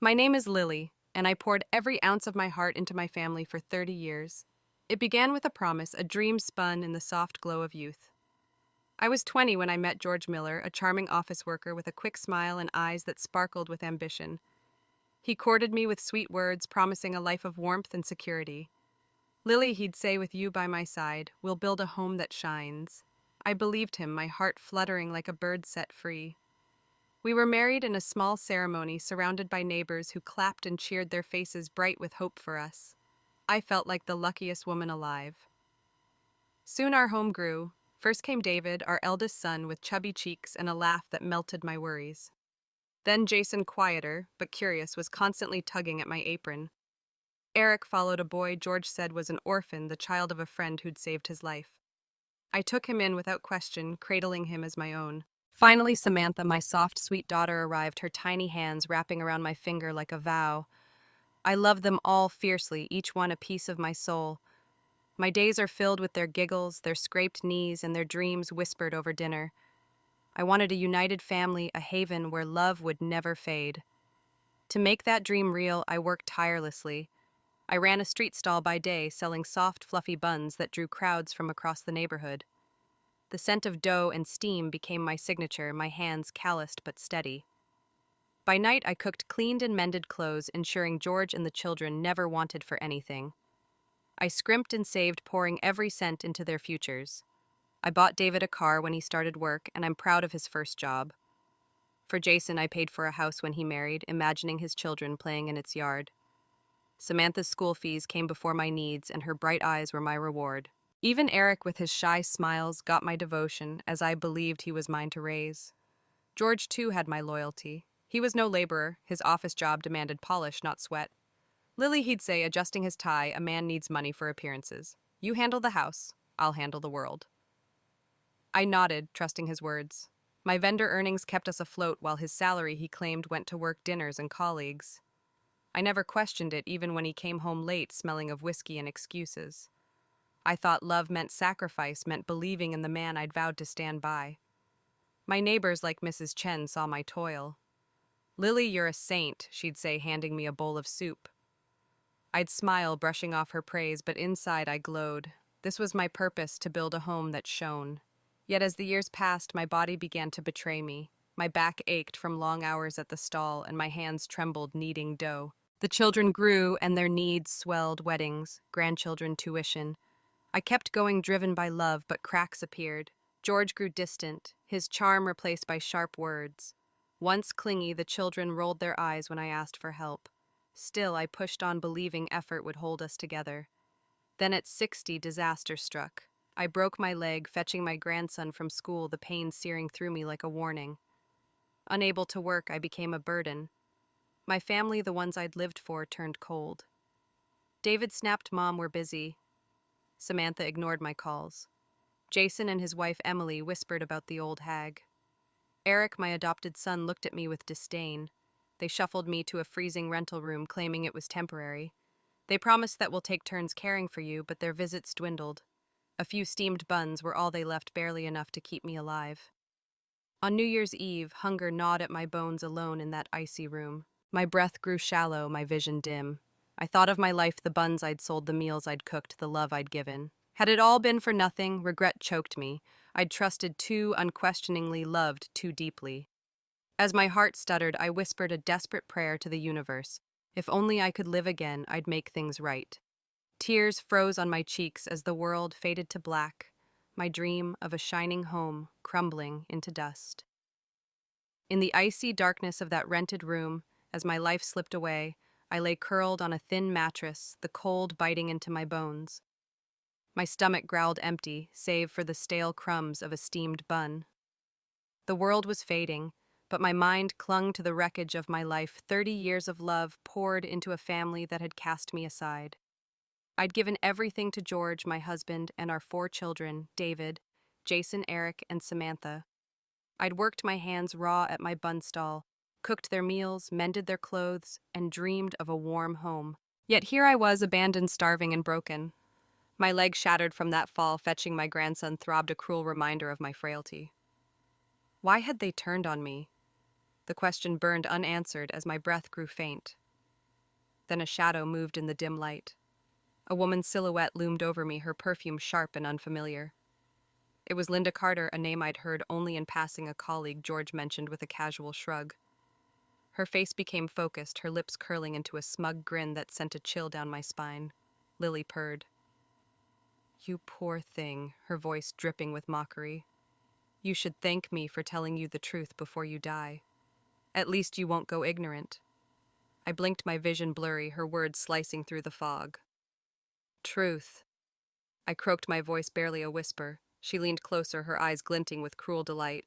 My name is Lily, and I poured every ounce of my heart into my family for 30 years. It began with a promise, a dream spun in the soft glow of youth. I was 20 when I met George Miller, a charming office worker with a quick smile and eyes that sparkled with ambition. He courted me with sweet words, promising a life of warmth and security. Lily, he'd say, with you by my side, we'll build a home that shines. I believed him, my heart fluttering like a bird set free. We were married in a small ceremony surrounded by neighbors who clapped and cheered, their faces bright with hope for us. I felt like the luckiest woman alive. Soon our home grew. First came David, our eldest son, with chubby cheeks and a laugh that melted my worries. Then Jason, quieter but curious, was constantly tugging at my apron. Eric followed, a boy George said was an orphan, the child of a friend who'd saved his life. I took him in without question, cradling him as my own. Finally, Samantha, my soft, sweet daughter, arrived, her tiny hands wrapping around my finger like a vow. I loved them all fiercely, each one a piece of my soul. My days are filled with their giggles, their scraped knees, and their dreams whispered over dinner. I wanted a united family, a haven where love would never fade. To make that dream real, I worked tirelessly. I ran a street stall by day, selling soft, fluffy buns that drew crowds from across the neighborhood. The scent of dough and steam became my signature, my hands calloused but steady. By night, I cooked cleaned and mended clothes, ensuring George and the children never wanted for anything. I scrimped and saved, pouring every cent into their futures. I bought David a car when he started work, and I'm proud of his first job. For Jason, I paid for a house when he married, imagining his children playing in its yard. Samantha's school fees came before my needs, and her bright eyes were my reward. Even Eric, with his shy smiles, got my devotion, as I believed he was mine to raise. George, too, had my loyalty. He was no laborer. His office job demanded polish, not sweat. Lily, he'd say, adjusting his tie, a man needs money for appearances. You handle the house, I'll handle the world. I nodded, trusting his words. My vendor earnings kept us afloat, while his salary, he claimed, went to work dinners and colleagues. I never questioned it, even when he came home late, smelling of whiskey and excuses. I thought love meant sacrifice, meant believing in the man I'd vowed to stand by. My neighbors, like Mrs. Chen, saw my toil. Lily, you're a saint, she'd say, handing me a bowl of soup. I'd smile, brushing off her praise, but inside I glowed. This was my purpose, to build a home that shone. Yet as the years passed, my body began to betray me. My back ached from long hours at the stall, and my hands trembled, kneading dough. The children grew, and their needs swelled: weddings, grandchildren, tuition. I kept going, driven by love, but cracks appeared. George grew distant, his charm replaced by sharp words. Once clingy, the children rolled their eyes when I asked for help. Still, I pushed on, believing effort would hold us together. Then at 60, disaster struck. I broke my leg, fetching my grandson from school, the pain searing through me like a warning. Unable to work, I became a burden. My family, the ones I'd lived for, turned cold. David snapped, Mom, we're busy. Samantha ignored my calls. Jason and his wife Emily whispered about the old hag. Eric, my adopted son, looked at me with disdain. They shuffled me to a freezing rental room, claiming it was temporary. They promised that we'll take turns caring for you, but their visits dwindled. A few steamed buns were all they left, barely enough to keep me alive. On New Year's Eve, hunger gnawed at my bones, alone in that icy room. My breath grew shallow, my vision dim. I thought of my life, the buns I'd sold, the meals I'd cooked, the love I'd given. Had it all been for nothing? Regret choked me. I'd trusted too unquestioningly, loved too deeply. As my heart stuttered, I whispered a desperate prayer to the universe. If only I could live again, I'd make things right. Tears froze on my cheeks as the world faded to black, my dream of a shining home crumbling into dust. In the icy darkness of that rented room, as my life slipped away, I lay curled on a thin mattress, the cold biting into my bones. My stomach growled empty, save for the stale crumbs of a steamed bun. The world was fading, but my mind clung to the wreckage of my life. 30 years of love poured into a family that had cast me aside. I'd given everything to George, my husband, and our 4 children, David, Jason, Eric, and Samantha. I'd worked my hands raw at my bun stall, cooked their meals, mended their clothes, and dreamed of a warm home. Yet here I was, abandoned, starving, and broken. My leg shattered from that fall, fetching my grandson throbbed, a cruel reminder of my frailty. Why had they turned on me? The question burned unanswered as my breath grew faint. Then a shadow moved in the dim light. A woman's silhouette loomed over me, her perfume sharp and unfamiliar. It was Linda Carter, a name I'd heard only in passing a colleague George mentioned with a casual shrug. Her face became focused, her lips curling into a smug grin that sent a chill down my spine. Lily purred. "You poor thing," her voice dripping with mockery. "You should thank me for telling you the truth before you die. At least you won't go ignorant." I blinked, my vision blurry, her words slicing through the fog. "Truth." I croaked, my voice barely a whisper. She leaned closer, her eyes glinting with cruel delight.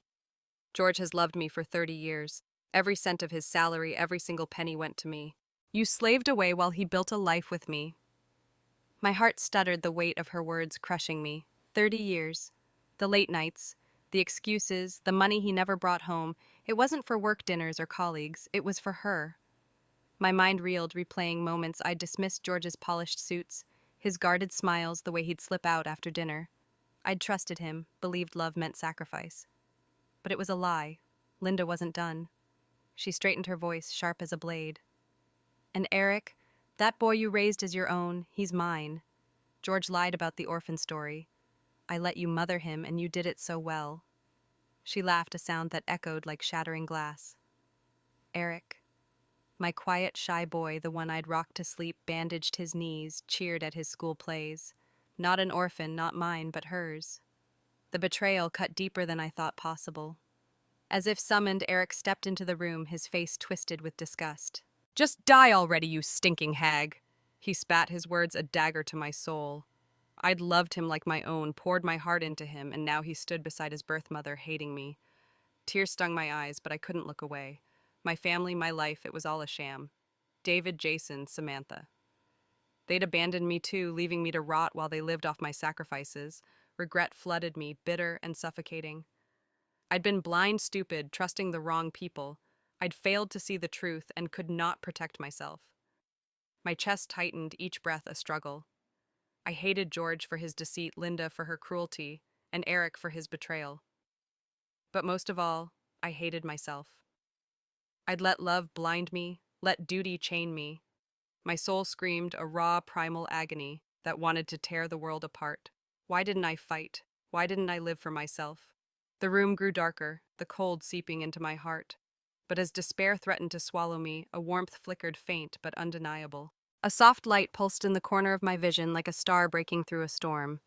"George has loved me for 30 years. Every cent of his salary, every single penny went to me. You slaved away while he built a life with me." My heart stuttered, the weight of her words crushing me. 30 years. The late nights, the excuses, the money he never brought home. It wasn't for work dinners or colleagues. It was for her. My mind reeled, replaying moments I'd dismissed: George's polished suits, his guarded smiles, the way he'd slip out after dinner. I'd trusted him, believed love meant sacrifice. But it was a lie. Linda wasn't done. She straightened, her voice sharp as a blade. "And Eric, that boy you raised as your own, he's mine. George lied about the orphan story. I let you mother him, and you did it so well." She laughed, a sound that echoed like shattering glass. "Eric, my quiet, shy boy, the one I'd rocked to sleep, bandaged his knees, cheered at his school plays. Not an orphan, not mine, but hers." The betrayal cut deeper than I thought possible. As if summoned, Eric stepped into the room, his face twisted with disgust. "Just die already, you stinking hag!" He spat, his words a dagger to my soul. I'd loved him like my own, poured my heart into him, and now he stood beside his birth mother, hating me. Tears stung my eyes, but I couldn't look away. My family, my life, it was all a sham. David, Jason, Samantha. They'd abandoned me too, leaving me to rot while they lived off my sacrifices. Regret flooded me, bitter and suffocating. I'd been blind, stupid, trusting the wrong people. I'd failed to see the truth and could not protect myself. My chest tightened, each breath a struggle. I hated George for his deceit, Linda for her cruelty, and Eric for his betrayal. But most of all, I hated myself. I'd let love blind me, let duty chain me. My soul screamed a raw, primal agony that wanted to tear the world apart. Why didn't I fight? Why didn't I live for myself? The room grew darker, the cold seeping into my heart. But as despair threatened to swallow me, a warmth flickered, faint but undeniable. A soft light pulsed in the corner of my vision like a star breaking through a storm.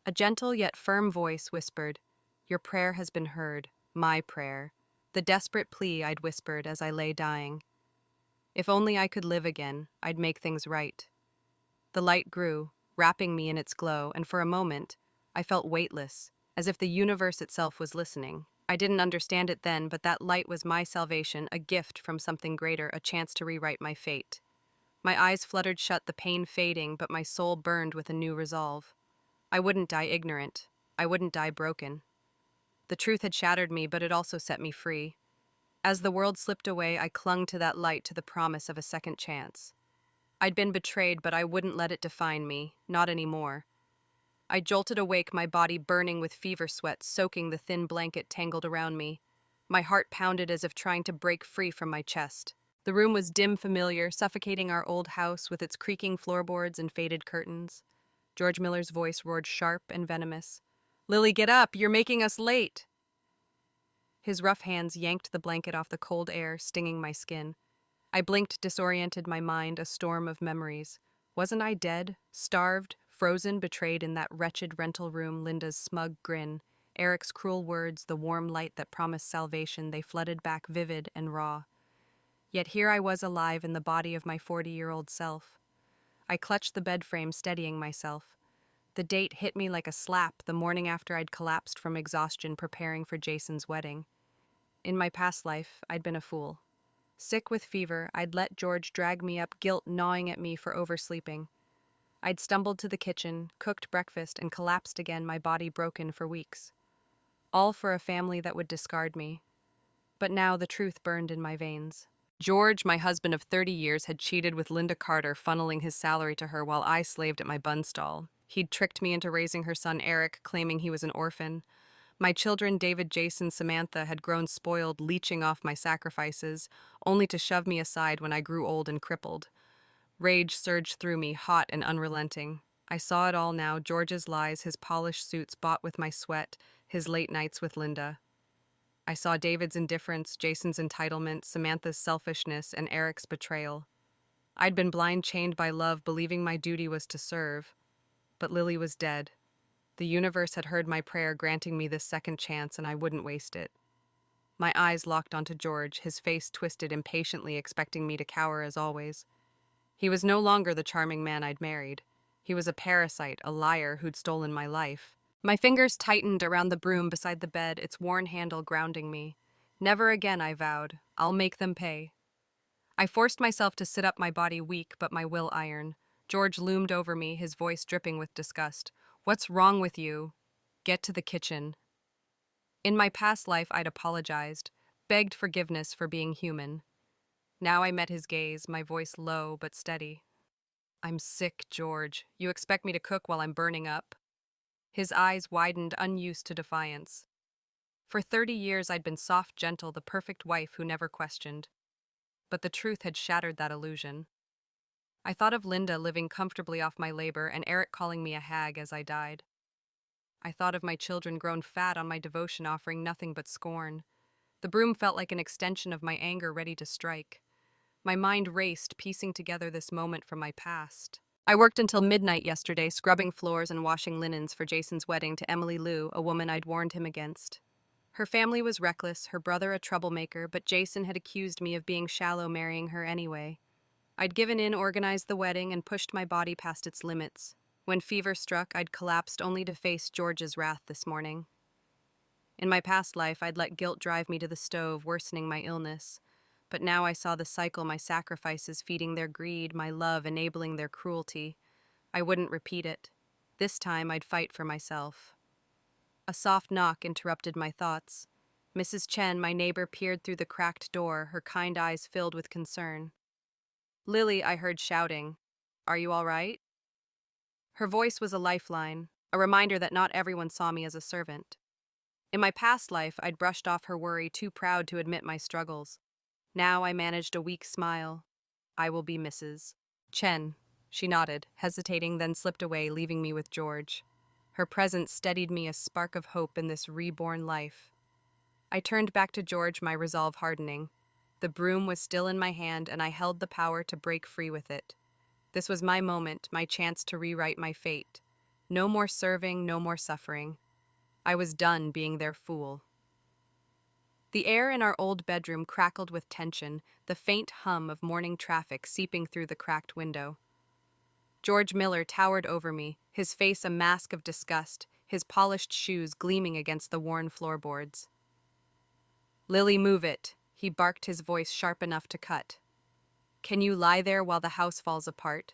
A gentle yet firm voice whispered, "Your prayer has been heard, my prayer." The desperate plea I'd whispered as I lay dying. If only I could live again, I'd make things right. The light grew, wrapping me in its glow, and for a moment, I felt weightless, as if the universe itself was listening. I didn't understand it then, but that light was my salvation, a gift from something greater, a chance to rewrite my fate. My eyes fluttered shut, the pain fading, but my soul burned with a new resolve. I wouldn't die ignorant. I wouldn't die broken. The truth had shattered me, but it also set me free. As the world slipped away, I clung to that light, to the promise of a second chance. I'd been betrayed, but I wouldn't let it define me, not anymore. I jolted awake, my body burning with fever sweat, soaking the thin blanket tangled around me. My heart pounded as if trying to break free from my chest. The room was dim, familiar, suffocating, our old house with its creaking floorboards and faded curtains. George Miller's voice roared sharp and venomous. "Lily, get up! You're making us late!" His rough hands yanked the blanket off the cold air, stinging my skin. I blinked, disoriented, my mind a storm of memories. Wasn't I dead, starved, frozen, betrayed in that wretched rental room? Linda's smug grin, Eric's cruel words, the warm light that promised salvation, they flooded back vivid and raw. Yet here I was, alive in the body of my 40-year-old self. I clutched the bed frame, steadying myself. The date hit me like a slap, the morning after I'd collapsed from exhaustion preparing for Jason's wedding. In my past life, I'd been a fool. Sick with fever, I'd let George drag me up, guilt gnawing at me for oversleeping. I'd stumbled to the kitchen, cooked breakfast, and collapsed again, my body broken for weeks. All for a family that would discard me. But now the truth burned in my veins. George, my husband of 30 years, had cheated with Linda Carter, funneling his salary to her while I slaved at my bun stall. He'd tricked me into raising her son Eric, claiming he was an orphan. My children, David, Jason, Samantha, had grown spoiled, leeching off my sacrifices, only to shove me aside when I grew old and crippled. Rage surged through me, hot and unrelenting. I saw it all now: George's lies, his polished suits bought with my sweat, his late nights with Linda. I saw David's indifference, Jason's entitlement, Samantha's selfishness, and Eric's betrayal. I'd been blind chained by love, believing my duty was to serve. But Lily was dead. The universe had heard my prayer, granting me this second chance, and I wouldn't waste it. My eyes locked onto George, his face twisted impatiently, expecting me to cower as always. He was no longer the charming man I'd married. He was a parasite, a liar who'd stolen my life. My fingers tightened around the broom beside the bed, its worn handle grounding me. Never again, I vowed. I'll make them pay. I forced myself to sit up, my body weak but my will iron. George loomed over me, his voice dripping with disgust. "What's wrong with you? Get to the kitchen." In my past life, I'd apologized, begged forgiveness for being human. Now I met his gaze, my voice low but steady. "I'm sick, George. You expect me to cook while I'm burning up?" His eyes widened, unused to defiance. For 30 years, I'd been soft, gentle, the perfect wife who never questioned. But the truth had shattered that illusion. I thought of Linda living comfortably off my labor and Eric calling me a hag as I died. I thought of my children grown fat on my devotion, offering nothing but scorn. The broom felt like an extension of my anger, ready to strike. My mind raced, piecing together this moment from my past. I worked until midnight yesterday, scrubbing floors and washing linens for Jason's wedding to Emily Lou, a woman I'd warned him against. Her family was reckless, her brother a troublemaker, but Jason had accused me of being shallow, marrying her anyway. I'd given in, organized the wedding, and pushed my body past its limits. When fever struck, I'd collapsed only to face George's wrath this morning. In my past life, I'd let guilt drive me to the stove, worsening my illness. But now I saw the cycle: my sacrifices feeding their greed, my love enabling their cruelty. I wouldn't repeat it. This time, I'd fight for myself. A soft knock interrupted my thoughts. Mrs. Chen, my neighbor, peered through the cracked door, her kind eyes filled with concern. "Lily," I heard shouting. "Are you all right?" Her voice was a lifeline, a reminder that not everyone saw me as a servant. In my past life, I'd brushed off her worry, too proud to admit my struggles. Now I managed a weak smile. "I will be Mrs. Chen." She nodded, hesitating, then slipped away, leaving me with George. Her presence steadied me, a spark of hope in this reborn life. I turned back to George, my resolve hardening. The broom was still in my hand, and I held the power to break free with it. This was my moment, my chance to rewrite my fate. No more serving, no more suffering. I was done being their fool. The air in our old bedroom crackled with tension, the faint hum of morning traffic seeping through the cracked window. George Miller towered over me, his face a mask of disgust, his polished shoes gleaming against the worn floorboards. "Lily, move it," he barked, his voice sharp enough to cut. "Can you lie there while the house falls apart?"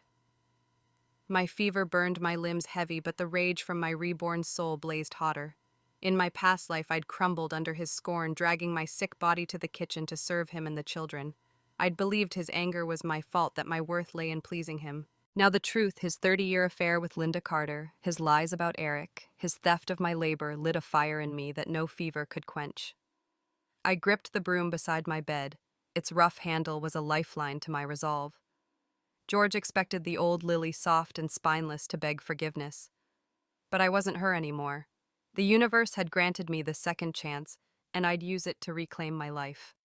My fever burned my limbs heavy, but the rage from my reborn soul blazed hotter. In my past life, I'd crumbled under his scorn, dragging my sick body to the kitchen to serve him and the children. I'd believed his anger was my fault, that my worth lay in pleasing him. Now the truth: his 30-year affair with Linda Carter, his lies about Eric, his theft of my labor lit a fire in me that no fever could quench. I gripped the broom beside my bed. Its rough handle was a lifeline to my resolve. George expected the old Lily, soft and spineless, to beg forgiveness. But I wasn't her anymore. The universe had granted me the second chance, and I'd use it to reclaim my life.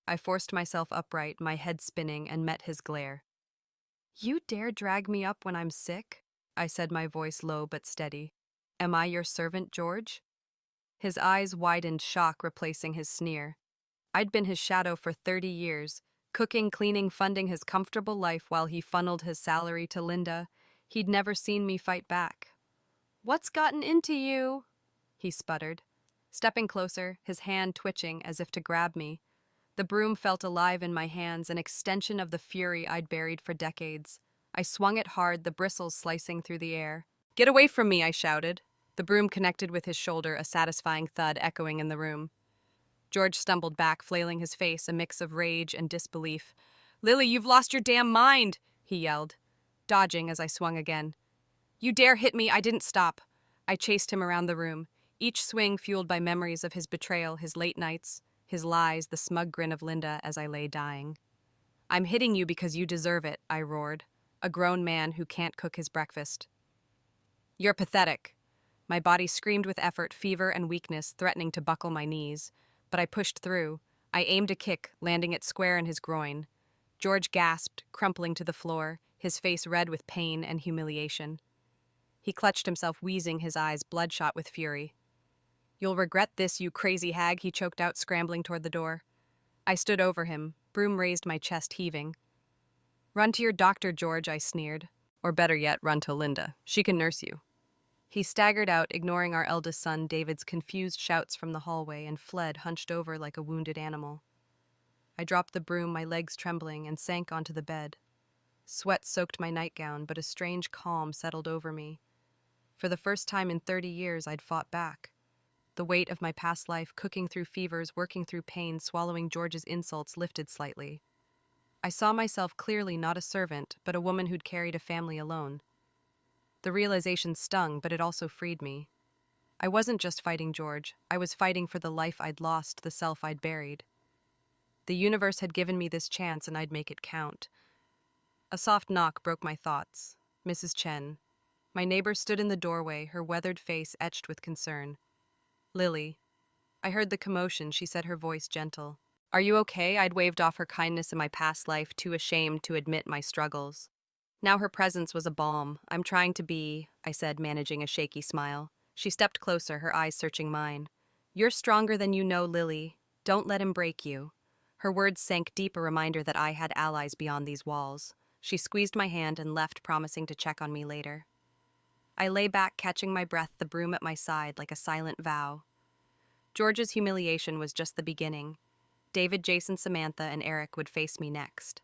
I forced myself upright, my head spinning, and met his glare. "You dare drag me up when I'm sick?" I said, my voice low but steady. "Am I your servant, George?" His eyes widened, shock replacing his sneer. I'd been his shadow for 30 years, cooking, cleaning, funding his comfortable life while he funneled his salary to Linda. He'd never seen me fight back. "What's gotten into you?" he sputtered. Stepping closer, his hand twitching as if to grab me. The broom felt alive in my hands, an extension of the fury I'd buried for decades. I swung it hard, the bristles slicing through the air. "Get away from me," I shouted. The broom connected with his shoulder, a satisfying thud echoing in the room. George stumbled back, flailing his face, a mix of rage and disbelief. "Lily, you've lost your damn mind," he yelled, dodging as I swung again. "You dare hit me!" I didn't stop. I chased him around the room. each swing fueled by memories of his betrayal, his late nights, his lies, the smug grin of Linda as I lay dying. "I'm hitting you because you deserve it," I roared, a grown man who can't cook his breakfast. "You're pathetic." My body screamed with effort, fever, and weakness threatening to buckle my knees, but I pushed through. I aimed a kick, landing it square in his groin. George gasped, crumpling to the floor, his face red with pain and humiliation. He clutched himself, wheezing, his eyes bloodshot with fury. "You'll regret this, you crazy hag," he choked out, scrambling toward the door. I stood over him, broom raised, my chest heaving. "Run to your doctor, George," I sneered. "Or better yet, run to Linda. She can nurse you." He staggered out, ignoring our eldest son, David's confused shouts from the hallway, and fled, hunched over like a wounded animal. I dropped the broom, my legs trembling, and sank onto the bed. Sweat soaked my nightgown, but a strange calm settled over me. For the first time in 30 years, I'd fought back. The weight of my past life, cooking through fevers, working through pain, swallowing George's insults, lifted slightly. I saw myself clearly, not a servant, but a woman who'd carried a family alone. The realization stung, but it also freed me. I wasn't just fighting George. I was fighting for the life I'd lost, the self I'd buried. The universe had given me this chance, and I'd make it count. A soft knock broke my thoughts. Mrs. Chen. My neighbor stood in the doorway, her weathered face etched with concern. "Lily." I heard the commotion, she said, her voice gentle. "Are you okay?" I'd waved off her kindness in my past life, too ashamed to admit my struggles. Now her presence was a balm. "I'm trying to be," I said, managing a shaky smile. She stepped closer, her eyes searching mine. "You're stronger than you know, Lily. Don't let him break you." Her words sank deep, a reminder that I had allies beyond these walls. She squeezed my hand and left, promising to check on me later. I lay back, catching my breath, the broom at my side like a silent vow. George's humiliation was just the beginning. David, Jason, Samantha, and Eric would face me next.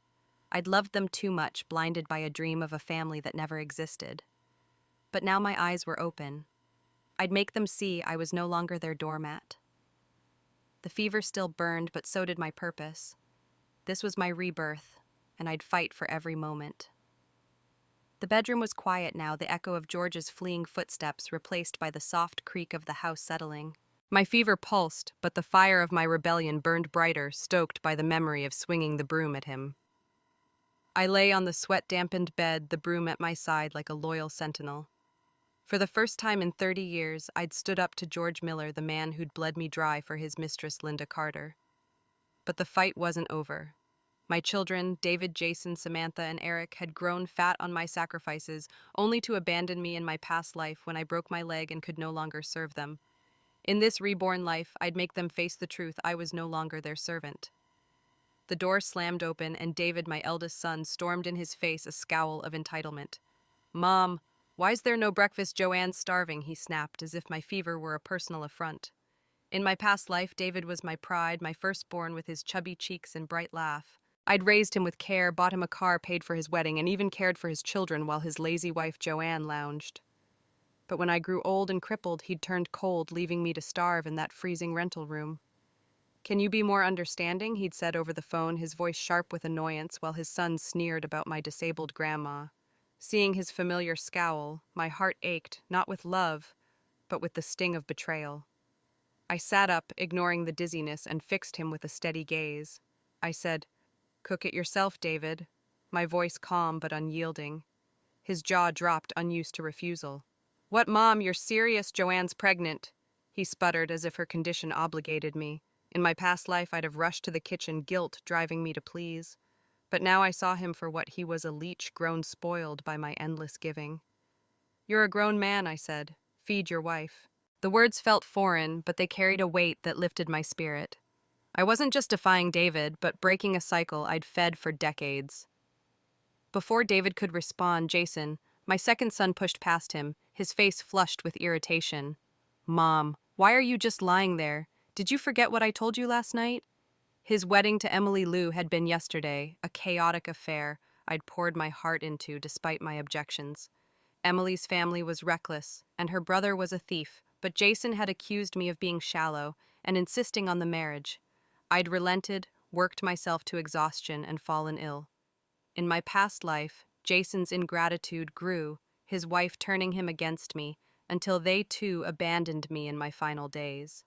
I'd loved them too much, blinded by a dream of a family that never existed. But now my eyes were open. I'd make them see I was no longer their doormat. The fever still burned, but so did my purpose. This was my rebirth, and I'd fight for every moment. The bedroom was quiet now, the echo of George's fleeing footsteps replaced by the soft creak of the house settling. My fever pulsed, but the fire of my rebellion burned brighter, stoked by the memory of swinging the broom at him. I lay on the sweat-dampened bed, the broom at my side like a loyal sentinel. For the first time in 30 years, I'd stood up to George Miller, the man who'd bled me dry for his mistress, Linda Carter. But the fight wasn't over. My children, David, Jason, Samantha, and Eric, had grown fat on my sacrifices, only to abandon me in my past life when I broke my leg and could no longer serve them. In this reborn life, I'd make them face the truth: I was no longer their servant. The door slammed open, and David, my eldest son, stormed in, his face a scowl of entitlement. "Mom, why's there no breakfast? Joanne's starving," he snapped, as if my fever were a personal affront. In my past life, David was my pride, my firstborn, with his chubby cheeks and bright laugh. I'd raised him with care, bought him a car, paid for his wedding, and even cared for his children while his lazy wife Joanne lounged. But when I grew old and crippled, he'd turned cold, leaving me to starve in that freezing rental room. "Can you be more understanding?" he'd said over the phone, his voice sharp with annoyance, while his son sneered about my disabled grandma. Seeing his familiar scowl, my heart ached, not with love, but with the sting of betrayal. I sat up, ignoring the dizziness, and fixed him with a steady gaze. I said, "Cook it yourself, David," my voice calm but unyielding. His jaw dropped, unused to refusal. "What, Mom, you're serious? Joanne's pregnant," he sputtered, as if her condition obligated me. In my past life, I'd have rushed to the kitchen, guilt driving me to please. But now I saw him for what he was, a leech grown spoiled by my endless giving. "You're a grown man," I said. "Feed your wife." The words felt foreign, but they carried a weight that lifted my spirit. I wasn't just defying David, but breaking a cycle I'd fed for decades. Before David could respond, Jason, my second son, pushed past him, his face flushed with irritation. "Mom, why are you just lying there? Did you forget what I told you last night?" His wedding to Emily Lou had been yesterday, a chaotic affair I'd poured my heart into despite my objections. Emily's family was reckless, and her brother was a thief, but Jason had accused me of being shallow and insisting on the marriage. I'd relented, worked myself to exhaustion, and fallen ill. In my past life, Jason's ingratitude grew, his wife turning him against me, until they too abandoned me in my final days.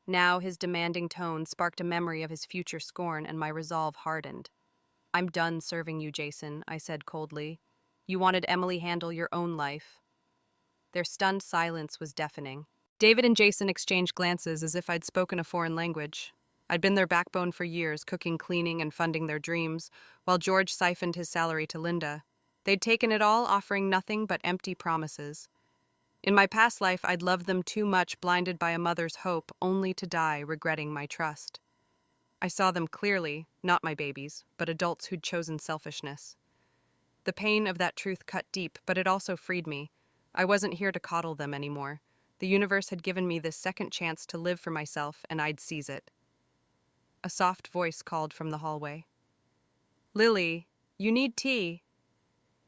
Now his demanding tone sparked a memory of his future scorn, and my resolve hardened. "I'm done serving you, Jason," I said coldly. "You wanted Emily handle your own life." Their stunned silence was deafening. David and Jason exchanged glances as if I'd spoken a foreign language. I'd been their backbone for years, cooking, cleaning, and funding their dreams, while George siphoned his salary to Linda. They'd taken it all, offering nothing but empty promises. In my past life, I'd loved them too much, blinded by a mother's hope, only to die regretting my trust. I saw them clearly, not my babies, but adults who'd chosen selfishness. The pain of that truth cut deep, but it also freed me. I wasn't here to coddle them anymore. The universe had given me this second chance to live for myself, and I'd seize it. A soft voice called from the hallway. "Lily, you need tea."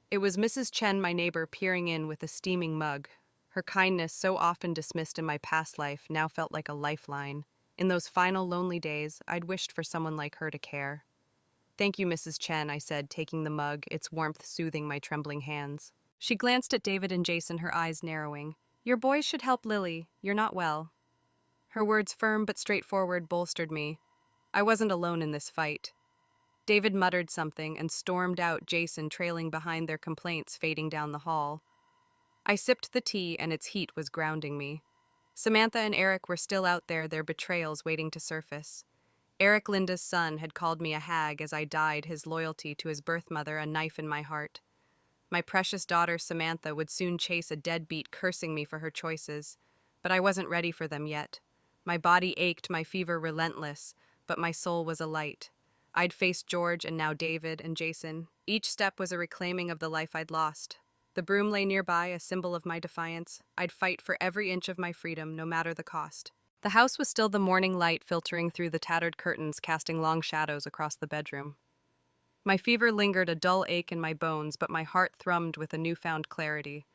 It was Mrs. Chen, my neighbor, peering in with a steaming mug. Her kindness, so often dismissed in my past life, now felt like a lifeline. In those final lonely days, I'd wished for someone like her to care. "Thank you, Mrs. Chen," I said, taking the mug, its warmth soothing my trembling hands. She glanced at David and Jason, her eyes narrowing. "Your boys should help Lily. You're not well." Her words, firm but straightforward, bolstered me. I wasn't alone in this fight. David muttered something and stormed out, Jason trailing behind, their complaints fading down the hall. I sipped the tea, and its heat was grounding me. Samantha and Eric were still out there, their betrayals waiting to surface. Eric, Linda's son, had called me a hag as I died his loyalty to his birth mother, a knife in my heart. My precious daughter, Samantha, would soon chase a deadbeat, cursing me for her choices. But I wasn't ready for them yet. My body ached, my fever relentless, but my soul was alight. I'd faced George and now David and Jason. Each step was a reclaiming of the life I'd lost. The broom lay nearby, a symbol of my defiance. I'd fight for every inch of my freedom, no matter the cost. The house was still the morning light filtering through the tattered curtains, casting long shadows across the bedroom. My fever lingered, a dull ache in my bones, but my heart thrummed with a newfound clarity.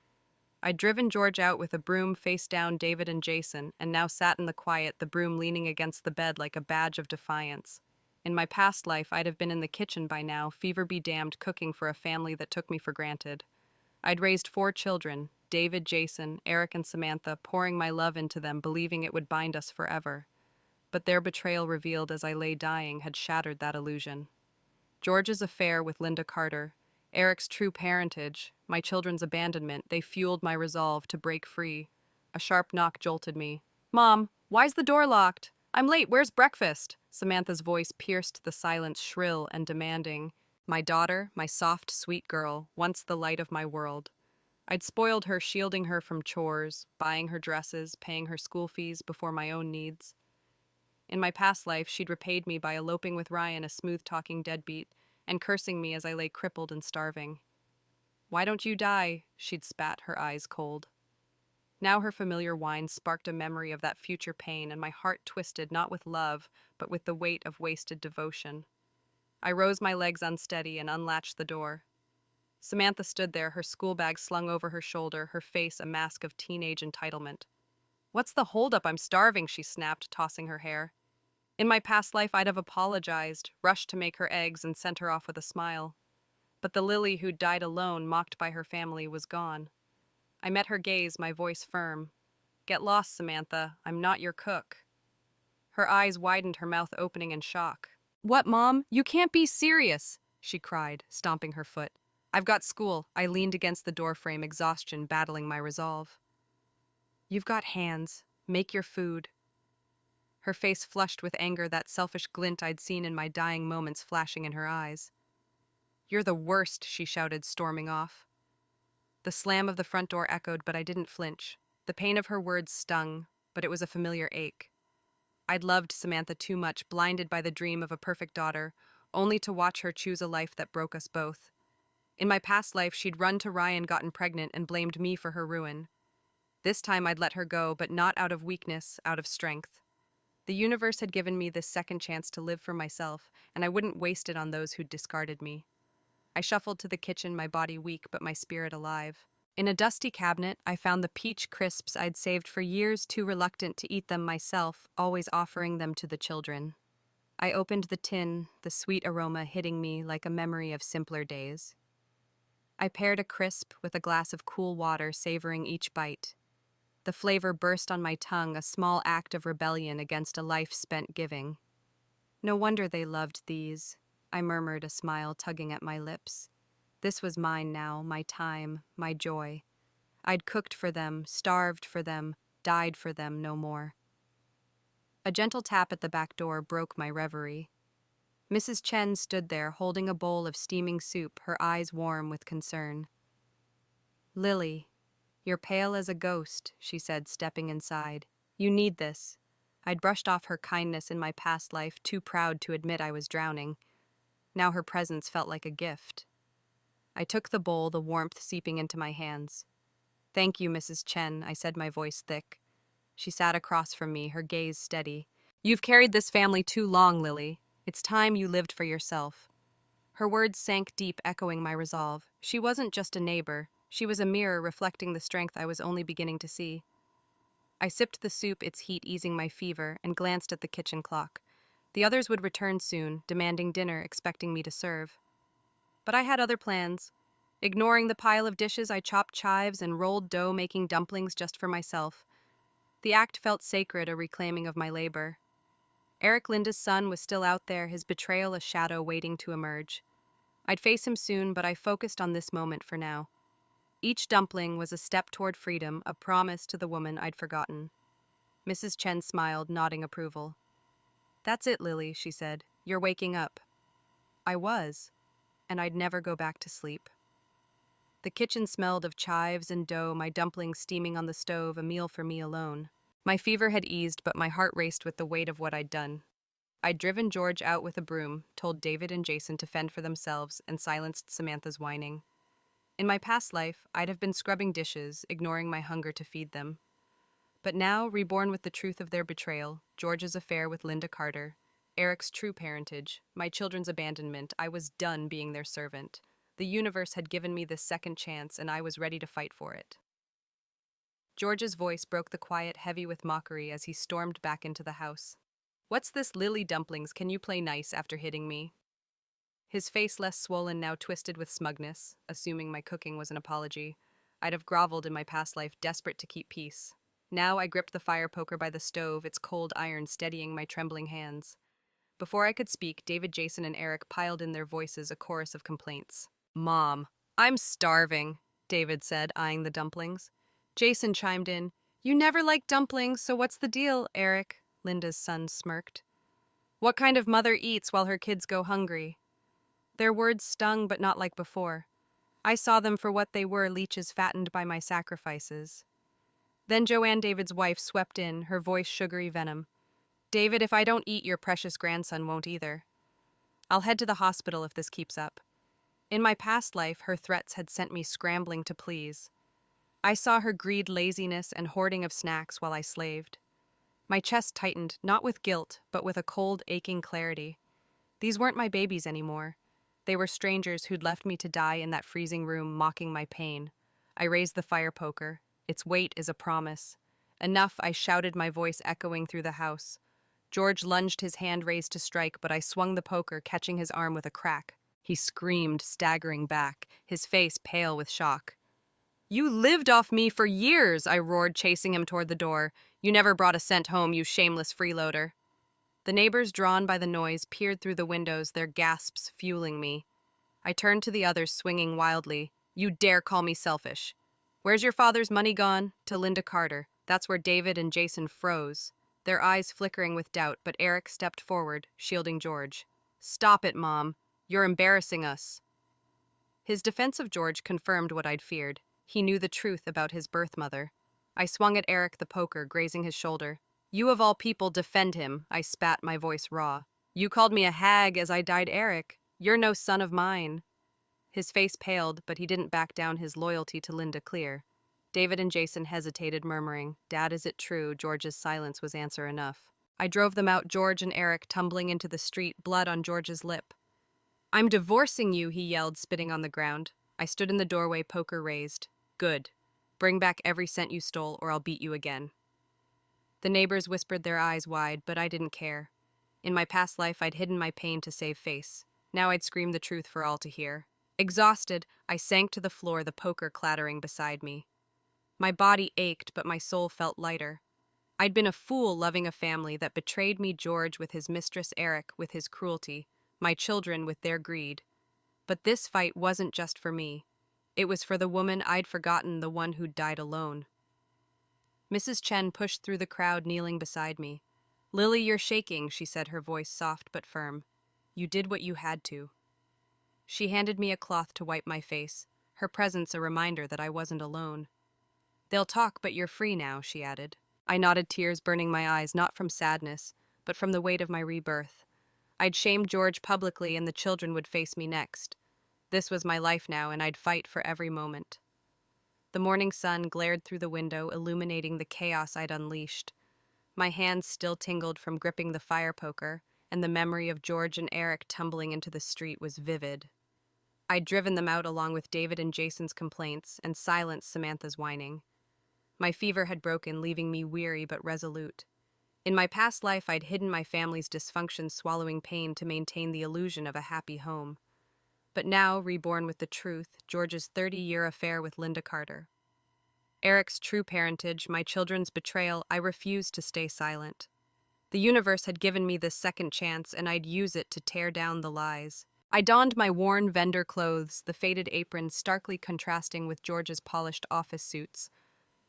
I'd driven George out with a broom, face down David and Jason, and now sat in the quiet, the broom leaning against the bed like a badge of defiance. In my past life, I'd have been in the kitchen by now, fever be damned, cooking for a family that took me for granted. I'd raised 4 children, David, Jason, Eric, and Samantha, pouring my love into them, believing it would bind us forever. But their betrayal, revealed as I lay dying, had shattered that illusion. George's affair with Linda Carter, Eric's true parentage, my children's abandonment, they fueled my resolve to break free. A sharp knock jolted me. "Mom, why's the door locked? I'm late, where's breakfast?" Samantha's voice pierced the silence, shrill and demanding. My daughter, my soft, sweet girl, once the light of my world. I'd spoiled her, shielding her from chores, buying her dresses, paying her school fees before my own needs. In my past life, she'd repaid me by eloping with Ryan, a smooth-talking deadbeat, and cursing me as I lay crippled and starving. "Why don't you die?" she'd spat, her eyes cold. Now her familiar whine sparked a memory of that future pain, and my heart twisted, not with love, but with the weight of wasted devotion. I rose, my legs unsteady, and unlatched the door. Samantha stood there, her school bag slung over her shoulder, her face a mask of teenage entitlement. "What's the holdup? I'm starving," she snapped, tossing her hair. In my past life, I'd have apologized, rushed to make her eggs, and sent her off with a smile. But the Lily who'd died alone, mocked by her family, was gone. I met her gaze, my voice firm. "Get lost, Samantha. I'm not your cook." Her eyes widened, her mouth opening in shock. "What, Mom? You can't be serious!" she cried, stomping her foot. "I've got school." I leaned against the doorframe, exhaustion battling my resolve. "You've got hands. Make your food." Her face flushed with anger, that selfish glint I'd seen in my dying moments flashing in her eyes. "You're the worst," she shouted, storming off. The slam of the front door echoed, but I didn't flinch. The pain of her words stung, but it was a familiar ache. I'd loved Samantha too much, blinded by the dream of a perfect daughter, only to watch her choose a life that broke us both. In my past life, she'd run to Ryan, gotten pregnant, and blamed me for her ruin. This time I'd let her go, but not out of weakness, out of strength. The universe had given me this second chance to live for myself, and I wouldn't waste it on those who'd discarded me. I shuffled to the kitchen, my body weak but my spirit alive. In a dusty cabinet, I found the peach crisps I'd saved for years, too reluctant to eat them myself, always offering them to the children. I opened the tin, the sweet aroma hitting me like a memory of simpler days. I paired a crisp with a glass of cool water, savoring each bite. The flavor burst on my tongue, a small act of rebellion against a life spent giving. No wonder they loved these, I murmured, a smile tugging at my lips. This was mine now, my time, my joy. I'd cooked for them, starved for them, died for them no more. A gentle tap at the back door broke my reverie. Mrs. Chen stood there, holding a bowl of steaming soup, her eyes warm with concern. "Lily, you're pale as a ghost," she said, stepping inside. "You need this." I'd brushed off her kindness in my past life, too proud to admit I was drowning. Now her presence felt like a gift. I took the bowl, the warmth seeping into my hands. "Thank you, Mrs. Chen," I said, my voice thick. She sat across from me, her gaze steady. "You've carried this family too long, Lily. It's time you lived for yourself." Her words sank deep, echoing my resolve. She wasn't just a neighbor. She was a mirror reflecting the strength I was only beginning to see. I sipped the soup, its heat easing my fever, and glanced at the kitchen clock. The others would return soon, demanding dinner, expecting me to serve. But I had other plans. Ignoring the pile of dishes, I chopped chives and rolled dough, making dumplings just for myself. The act felt sacred, a reclaiming of my labor. Eric, Linda's son, was still out there, his betrayal a shadow waiting to emerge. I'd face him soon, but I focused on this moment for now. Each dumpling was a step toward freedom, a promise to the woman I'd forgotten. Mrs. Chen smiled, nodding approval. "That's it, Lily," she said. "You're waking up." I was, and I'd never go back to sleep. The kitchen smelled of chives and dough, my dumplings steaming on the stove, a meal for me alone. My fever had eased, but my heart raced with the weight of what I'd done. I'd driven George out with a broom, told David and Jason to fend for themselves, and silenced Samantha's whining. In my past life, I'd have been scrubbing dishes, ignoring my hunger to feed them. But now, reborn with the truth of their betrayal, George's affair with Linda Carter, Eric's true parentage, my children's abandonment, I was done being their servant. The universe had given me this second chance, and I was ready to fight for it. George's voice broke the quiet, heavy with mockery, as he stormed back into the house. "What's this, Lily Dumplings? Can you play nice after hitting me?" His face, less swollen, now twisted with smugness, assuming my cooking was an apology. I'd have groveled in my past life, desperate to keep peace. Now I gripped the fire poker by the stove, its cold iron steadying my trembling hands. Before I could speak, David, Jason, and Eric piled in their voices, a chorus of complaints. "Mom, I'm starving," David said, eyeing the dumplings. Jason chimed in. "You never liked dumplings, so what's the deal, Eric?" Linda's son smirked. "What kind of mother eats while her kids go hungry?" Their words stung, but not like before. I saw them for what they were, leeches fattened by my sacrifices. Then Joanne, David's wife, swept in, her voice sugary venom. "David, if I don't eat, your precious grandson won't either. I'll head to the hospital if this keeps up." In my past life, her threats had sent me scrambling to please. I saw her greed, laziness, and hoarding of snacks while I slaved. My chest tightened, not with guilt, but with a cold, aching clarity. These weren't my babies anymore. They were strangers who'd left me to die in that freezing room, mocking my pain. I raised the fire poker. Its weight is a promise. "Enough," I shouted, my voice echoing through the house. George lunged, his hand raised to strike, but I swung the poker, catching his arm with a crack. He screamed, staggering back, his face pale with shock. "You lived off me for years," I roared, chasing him toward the door. "You never brought a cent home, you shameless freeloader." The neighbors, drawn by the noise, peered through the windows, their gasps fueling me. I turned to the others, swinging wildly. "You dare call me selfish. Where's your father's money gone?" To Linda Carter. That's where David and Jason froze, their eyes flickering with doubt, but Eric stepped forward, shielding George. "Stop it, Mom. You're embarrassing us." His defense of George confirmed what I'd feared. He knew the truth about his birth mother. I swung at Eric, the poker grazing his shoulder. "You of all people defend him," I spat, my voice raw. "You called me a hag as I died Eric. You're no son of mine." His face paled, but he didn't back down, his loyalty to Linda clear. David and Jason hesitated, murmuring, "Dad, is it true?" George's silence was answer enough. I drove them out, George and Eric tumbling into the street, blood on George's lip. "I'm divorcing you," he yelled, spitting on the ground. I stood in the doorway, poker raised. "Good. Bring back every cent you stole, or I'll beat you again." The neighbors whispered, their eyes wide, but I didn't care. In my past life, I'd hidden my pain to save face. Now I'd scream the truth for all to hear. Exhausted, I sank to the floor, the poker clattering beside me. My body ached, but my soul felt lighter. I'd been a fool loving a family that betrayed me, George with his mistress, Eric with his cruelty, my children with their greed. But this fight wasn't just for me. It was for the woman I'd forgotten, the one who'd died alone. Mrs. Chen pushed through the crowd, kneeling beside me. "Lily, you're shaking," she said, her voice soft but firm. "You did what you had to." She handed me a cloth to wipe my face, her presence a reminder that I wasn't alone. "They'll talk, but you're free now," she added. I nodded, tears burning my eyes, not from sadness, but from the weight of my rebirth. I'd shamed George publicly, and the children would face me next. This was my life now, and I'd fight for every moment. The morning sun glared through the window, illuminating the chaos I'd unleashed. My hands still tingled from gripping the fire poker, and the memory of George and Eric tumbling into the street was vivid. I'd driven them out along with David and Jason's complaints and silenced Samantha's whining. My fever had broken, leaving me weary but resolute. In my past life, I'd hidden my family's dysfunction, swallowing pain to maintain the illusion of a happy home. But now, reborn with the truth, George's 30-year affair with Linda Carter, Eric's true parentage, my children's betrayal, I refused to stay silent. The universe had given me this second chance, and I'd use it to tear down the lies. I donned my worn vendor clothes, the faded apron starkly contrasting with George's polished office suits.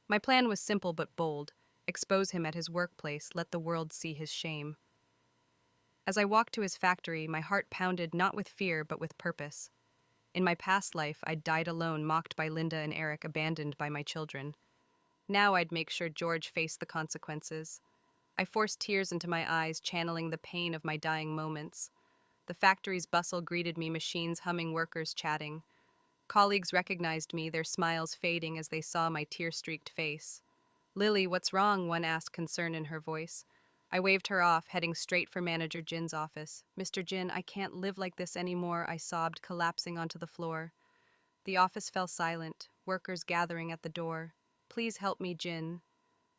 My plan was simple but bold: expose him at his workplace, let the world see his shame. As I walked to his factory, my heart pounded not with fear but with purpose. In my past life, I'd died alone, mocked by Linda and Eric, abandoned by my children. Now I'd make sure George faced the consequences. I forced tears into my eyes, channeling the pain of my dying moments. The factory's bustle greeted me, machines humming, workers chatting. Colleagues recognized me, their smiles fading as they saw my tear-streaked face. "Lily, what's wrong?" one asked, concern in her voice. I waved her off, heading straight for Manager Jin's office. "Mr. Jin, I can't live like this anymore," I sobbed, collapsing onto the floor. The office fell silent, workers gathering at the door. "Please help me, Jin."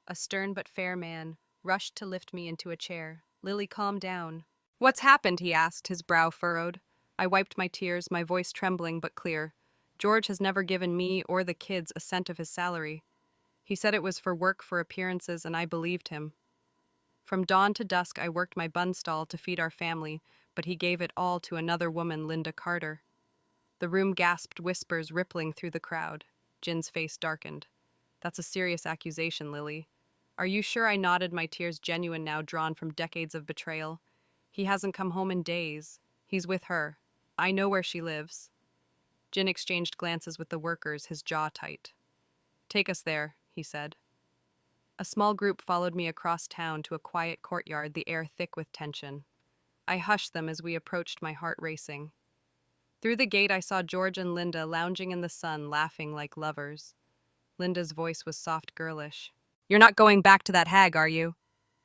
A stern but fair man rushed to lift me into a chair. "Lily, calm down." "What's happened?" he asked, his brow furrowed. I wiped my tears, my voice trembling but clear. "George has never given me or the kids a cent of his salary. He said it was for work, for appearances, and I believed him. From dawn to dusk, I worked my bun stall to feed our family, but he gave it all to another woman, Linda Carter." The room gasped, whispers rippling through the crowd. Jin's face darkened. "That's a serious accusation, Lily." "Are you sure?" I nodded, my tears genuine now, drawn from decades of betrayal. "He hasn't come home in days. He's with her. I know where she lives." Jin exchanged glances with the workers, his jaw tight. "Take us there," he said. A small group followed me across town to a quiet courtyard, the air thick with tension. I hushed them as we approached, my heart racing. Through the gate, I saw George and Linda lounging in the sun, laughing like lovers. Linda's voice was soft, girlish. "You're not going back to that hag, are you?"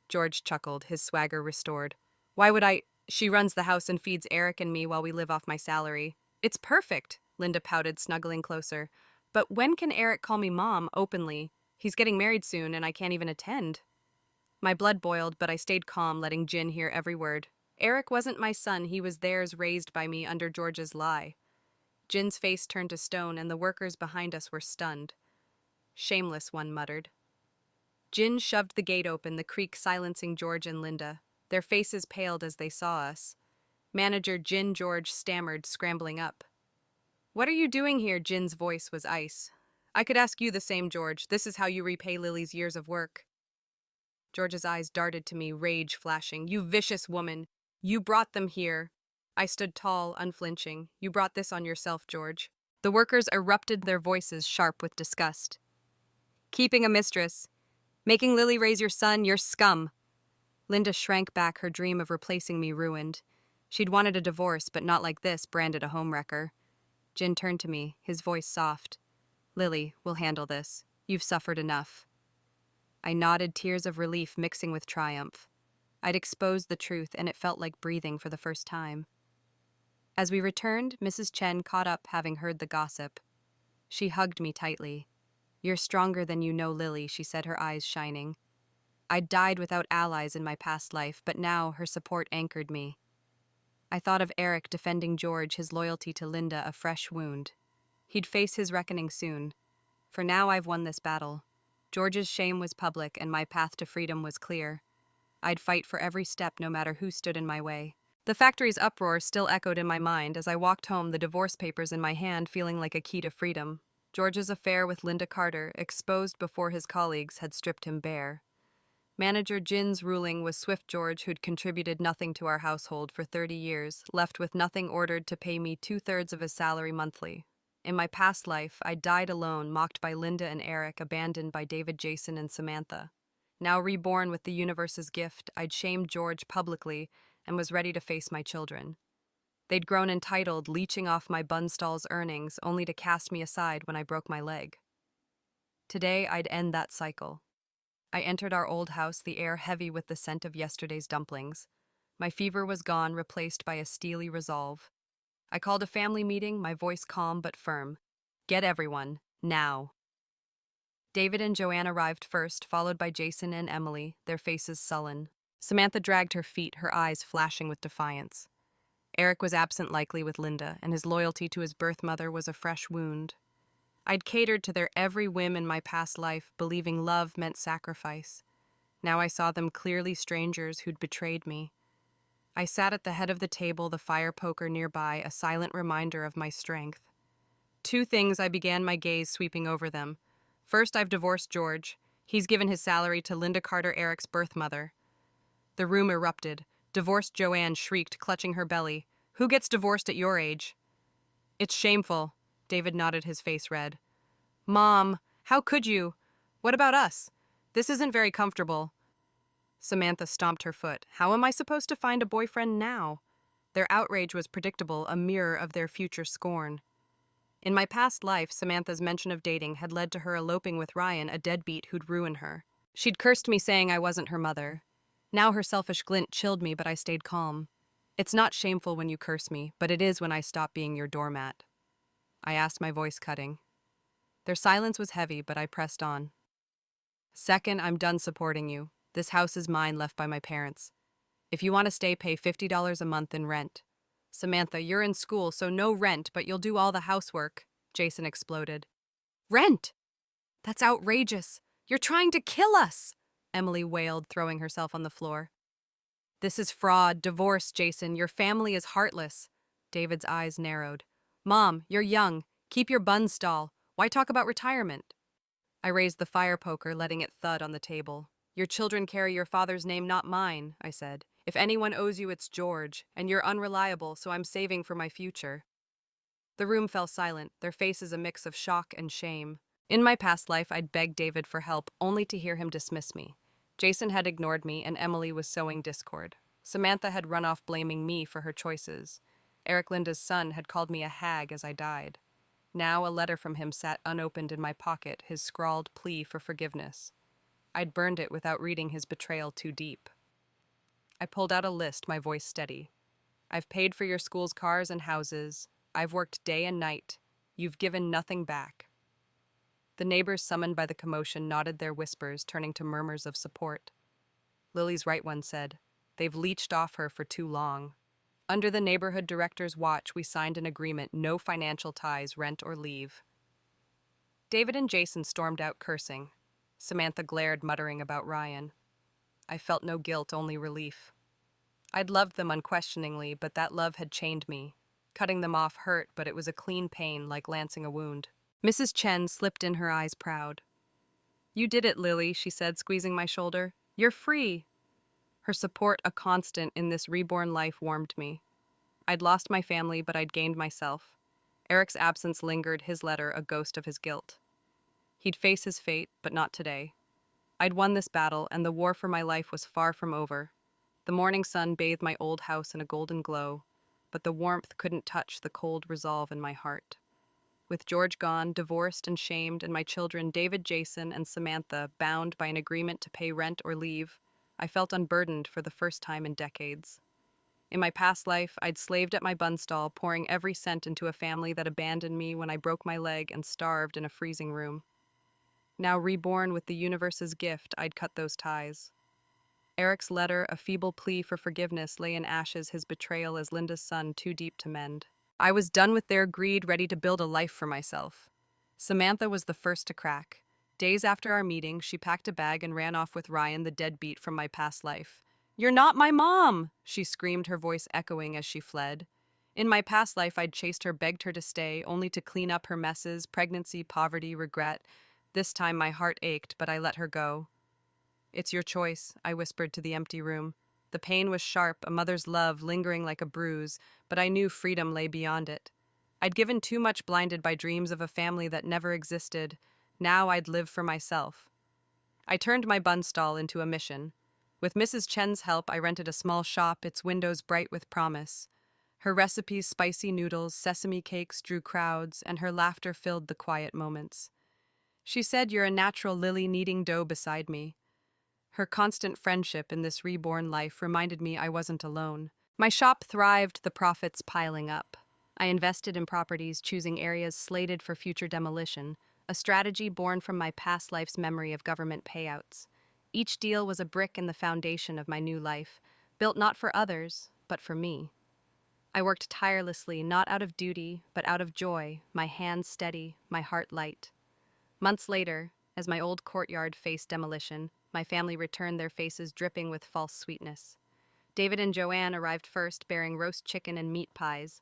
George chuckled, his swagger restored. "Why would I? She runs the house and feeds Eric and me while we live off my salary." "It's perfect," Linda pouted, snuggling closer. "But when can Eric call me mom, openly? He's getting married soon, and I can't even attend." My blood boiled, but I stayed calm, letting Jin hear every word. "Eric wasn't my son, he was theirs, raised by me under George's lie." Jin's face turned to stone, and the workers behind us were stunned. "Shameless," one muttered. Jin shoved the gate open, the creak silencing George and Linda. Their faces paled as they saw us. Manager Jin George stammered, scrambling up. "What are you doing here?" Jin's voice was ice. "I could ask you the same, George. This is how you repay Lily's years of work." George's eyes darted to me, rage flashing. "You vicious woman! You brought them here." I stood tall, unflinching. "You brought this on yourself, George." The workers erupted, their voices sharp with disgust. "Keeping a mistress. Making Lily raise your son, you're scum." Linda shrank back, her dream of replacing me ruined. She'd wanted a divorce, but not like this, branded a homewrecker. Jin turned to me, his voice soft. "Lily, we'll handle this. You've suffered enough." I nodded, tears of relief mixing with triumph. I'd exposed the truth, and it felt like breathing for the first time. As we returned, Mrs. Chen caught up, having heard the gossip. She hugged me tightly. "You're stronger than you know, Lily," she said, her eyes shining. I'd died without allies in my past life, but now her support anchored me. I thought of Eric defending George, his loyalty to Linda a fresh wound. He'd face his reckoning soon. For now I've won this battle. George's shame was public and my path to freedom was clear. I'd fight for every step no matter who stood in my way. The factory's uproar still echoed in my mind as I walked home, the divorce papers in my hand, feeling like a key to freedom. George's affair with Linda Carter, exposed before his colleagues, had stripped him bare. Manager Jin's ruling was swift. George, who'd contributed nothing to our household for 30 years, left with nothing, ordered to pay me 2/3 of his salary monthly. In my past life, I died alone, mocked by Linda and Eric, abandoned by David, Jason, and Samantha. Now reborn with the universe's gift, I'd shamed George publicly and was ready to face my children. They'd grown entitled, leeching off my bunstall's earnings, only to cast me aside when I broke my leg. Today, I'd end that cycle. I entered our old house, the air heavy with the scent of yesterday's dumplings. My fever was gone, replaced by a steely resolve. I called a family meeting, my voice calm but firm. Get everyone, now. David and Joanne arrived first, followed by Jason and Emily, their faces sullen. Samantha dragged her feet, her eyes flashing with defiance. Eric was absent, likely with Linda, and his loyalty to his birth mother was a fresh wound. I'd catered to their every whim in my past life, believing love meant sacrifice. Now I saw them clearly, strangers who'd betrayed me. I sat at the head of the table, the fire poker nearby, a silent reminder of my strength. Two things I began, my gaze sweeping over them. First, I've divorced George. He's given his salary to Linda Carter, Eric's birth mother. The room erupted. Divorced Joanne shrieked, clutching her belly. Who gets divorced at your age? It's shameful. David nodded, his face red. Mom, how could you? What about us? This isn't very comfortable. Samantha stomped her foot. How am I supposed to find a boyfriend now? Their outrage was predictable, a mirror of their future scorn. In my past life, Samantha's mention of dating had led to her eloping with Ryan, a deadbeat who'd ruin her. She'd cursed me, saying I wasn't her mother. Now her selfish glint chilled me, but I stayed calm. It's not shameful when you curse me, but it is when I stop being your doormat. I asked, my voice cutting. Their silence was heavy, but I pressed on. Second, I'm done supporting you. This house is mine, left by my parents. If you want to stay, pay $50 a month in rent. Samantha, you're in school, so no rent, but you'll do all the housework, Jason exploded. Rent? That's outrageous. You're trying to kill us, Emily wailed, throwing herself on the floor. This is fraud, divorce, Jason. Your family is heartless. David's eyes narrowed. Mom, you're young. Keep your bun stall. Why talk about retirement? I raised the fire poker, letting it thud on the table. Your children carry your father's name, not mine, I said. If anyone owes you, it's George, and you're unreliable, so I'm saving for my future. The room fell silent, their faces a mix of shock and shame. In my past life, I'd begged David for help, only to hear him dismiss me. Jason had ignored me, and Emily was sowing discord. Samantha had run off, blaming me for her choices. Eric, Linda's son, had called me a hag as I died. Now a letter from him sat unopened in my pocket, his scrawled plea for forgiveness. I'd burned it without reading his betrayal too deep. I pulled out a list, my voice steady. I've paid for your school's cars and houses. I've worked day and night. You've given nothing back. The neighbors, summoned by the commotion, nodded their whispers, turning to murmurs of support. Lily's right, one said. They've leeched off her for too long. Under the neighborhood director's watch, we signed an agreement, no financial ties, rent or leave. David and Jason stormed out, cursing. Samantha glared, muttering about Ryan. I felt no guilt, only relief. I'd loved them unquestioningly, but that love had chained me. Cutting them off hurt, but it was a clean pain, like lancing a wound. Mrs. Chen slipped in, her eyes proud. You did it, Lily, she said, squeezing my shoulder. You're free. Her support, a constant in this reborn life, warmed me. I'd lost my family, but I'd gained myself. Eric's absence lingered, his letter a ghost of his guilt. He'd face his fate, but not today. I'd won this battle, and the war for my life was far from over. The morning sun bathed my old house in a golden glow, but the warmth couldn't touch the cold resolve in my heart. With George gone, divorced and shamed, and my children, David, Jason, and Samantha, bound by an agreement to pay rent or leave, I felt unburdened for the first time in decades. In my past life, I'd slaved at my bun stall, pouring every cent into a family that abandoned me when I broke my leg and starved in a freezing room. Now reborn with the universe's gift, I'd cut those ties. Eric's letter, a feeble plea for forgiveness, lay in ashes, his betrayal as Linda's son too deep to mend. I was done with their greed, ready to build a life for myself. Samantha was the first to crack. Days after our meeting, she packed a bag and ran off with Ryan, the deadbeat from my past life. "You're not my mom!" she screamed, her voice echoing as she fled. In my past life, I'd chased her, begged her to stay, only to clean up her messes, pregnancy, poverty, regret. This time my heart ached, but I let her go. "It's your choice," I whispered to the empty room. The pain was sharp, a mother's love lingering like a bruise, but I knew freedom lay beyond it. I'd given too much, blinded by dreams of a family that never existed. Now I'd live for myself. I turned my bun stall into a mission. With Mrs. Chen's help, I rented a small shop, its windows bright with promise. Her recipes, spicy noodles, sesame cakes, drew crowds, and her laughter filled the quiet moments. She said, "You're a natural, Lily, kneading dough beside me." Her constant friendship in this reborn life reminded me I wasn't alone. My shop thrived, the profits piling up. I invested in properties, choosing areas slated for future demolition, a strategy born from my past life's memory of government payouts. Each deal was a brick in the foundation of my new life, built not for others, but for me. I worked tirelessly, not out of duty, but out of joy, my hands steady, my heart light. Months later, as my old courtyard faced demolition, my family returned, their faces dripping with false sweetness. David and Joanne arrived first, bearing roast chicken and meat pies.